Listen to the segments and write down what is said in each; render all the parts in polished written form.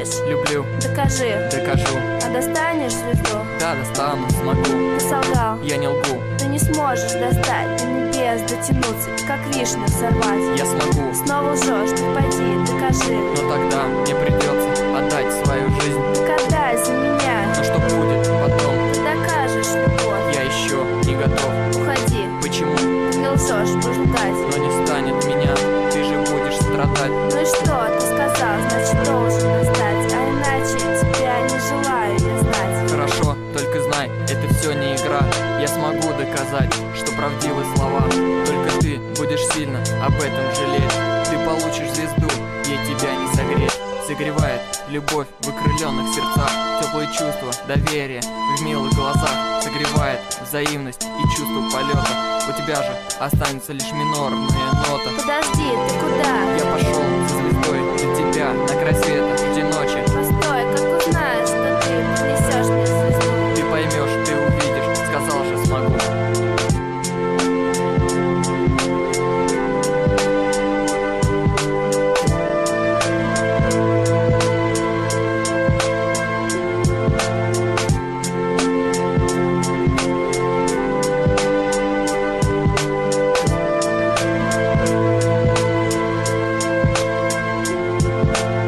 любишь? Люблю, Докажи. докажу. А достанешь звезду? Да, достану, смогу. Ты солгал. Я не лгу. Ты не сможешь достать до небес, дотянуться, как вишню сорвать. Я смогу. Снова лжешь, так пойди, докажи. Но тогда мне придется отдать свою жизнь. Так отдай за меня. Но что будет потом? Ты докажешь любовь. Я еще не готов. Уходи. Почему? Ты не лжешь, будешь ждать. Но не станет меня. Ты же будешь страдать. Ну и что, ты сказал, значит должен достать. А иначе тебя не желаю я знать. Хорошо, только знай, это все не игра. Я смогу доказать, что правдивы слова. Только ты будешь сильно об этом жалеть. Ты получишь звезду, ей тебя не согреть. Согревает любовь в окрыленных сердцах. Теплые чувства, доверие в милых глазах. Согревает взаимность и чувство полета. У тебя же останется лишь минорная нота. Подожди, ты куда? Я пошел за звездой для тебя на край света, жди ночи. Постой, как узнаешь, что ты принесешь мне звезду? Ты поймешь, ты увидишь, сказал же смогу.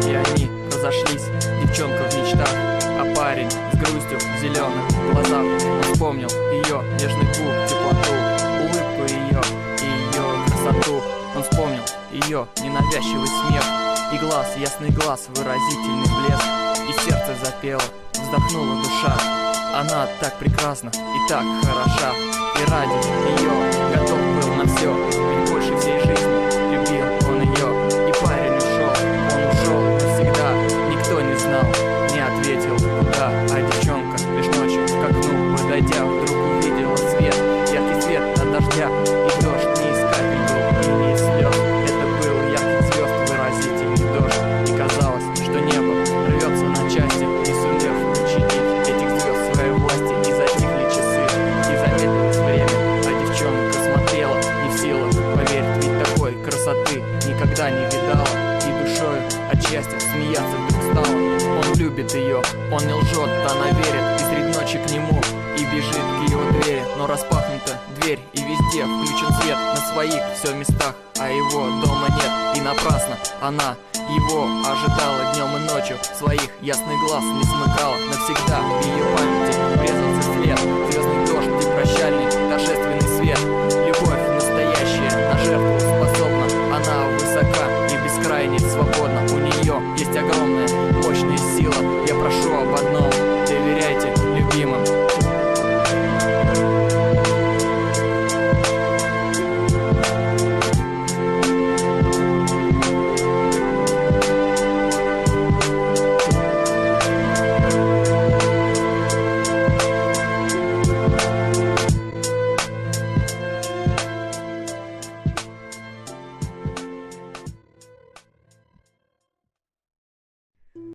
И они разошлись, девчонка в мечтах, а парень с грустью в зеленых глазах. Он вспомнил ее нежный губ, теплоту, улыбку ее и ее красоту. Он вспомнил ее ненавязчивый смех и глаз, ясный глаз, выразительный блеск. И сердце запело, вздохнула душа. Она так прекрасна и так хороша. И ради ее готов был на все, ведь больше всей жизни любил он ее. И парень ушел, он ушел навсегда. Никто не знал, не ответил куда. А девчонка лишь ночью к окну подойдя, вдруг увидела свет, яркий свет от дождя. И дождь не из капель был и не из слез. Это был яркий звезд выразительный дождь. И казалось, что небо рвется на части, не сумев подчинить этих звезд своей власти. И затихли часы, и замедлилось время, а девчонка смотрела, не в силах поверить, ведь такой красоты никогда не видала. И душою от счастья смеяться вдруг стала. Он любит ее, он не лжет, она верит. И средь ночи к нему и бежит к его двери. Но распахнута дверь, и везде включен свет. На своих все местах, а его дома нет. И напрасно она его ожидала днем и ночью. Своих ясных глаз не смыкала. Навсегда в ее памяти